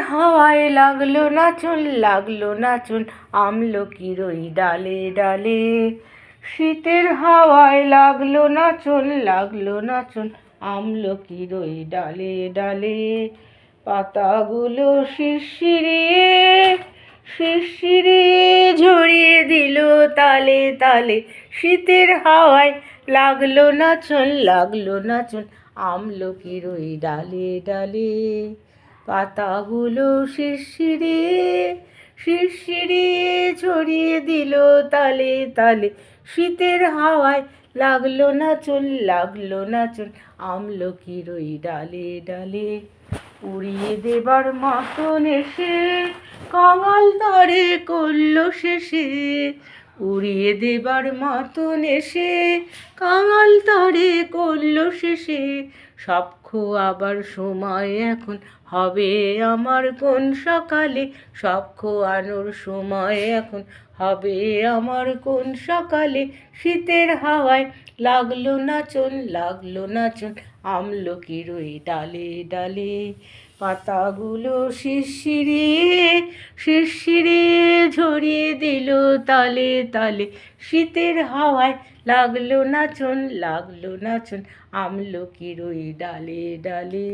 হাওয়ায় লাগলো নাচন, লাগলো নাচন আমলকির ওই ডালে ডালে। শীতের হাওয়ায় লাগলো নাচন, লাগলো নাচন আমলকির ওই ডালে ডালে। পাতাগুলো শিরশিরিয়ে শিরশিরিয়ে ঝরিয়ে দিল তালে তালে। শীতের হাওয়ায় লাগলো নাচন, লাগলো নাচন আমলকির ওই ডালে ডালে। পাতাগুলো শিরশিরিয়ে শিরশিরিয়ে ছড়িয়ে দিল তালে তালে। শীতের হাওয়ায় লাগলো নাচন, লাগলো নাচন আমলকির ওই ডালে ডালে। উড়িয়ে দেবার মতন এসে কাঙাল তারে করলো শেষে। উড়িয়ে দেবার মতন এসে কাঙাল তারে করলো শেষে। সব খোয়াবার সময় এখন হবে আমার কোন সকালে। সব খোয়ানোর সময় এখন হবে আমার কোন সকালে। শীতের হাওয়ায় লাগলো নাচন, লাগলো নাচন আমলকির ওই ডালে ডালে। পাতাগুলো শিরশিরিয়ে শিরশিরিয়ে ঝরিয়ে দিল তালে তালে। শীতের হাওয়ায় লাগলো নাচন, লাগলো নাচন আমলকির ওই ডালে ডালে।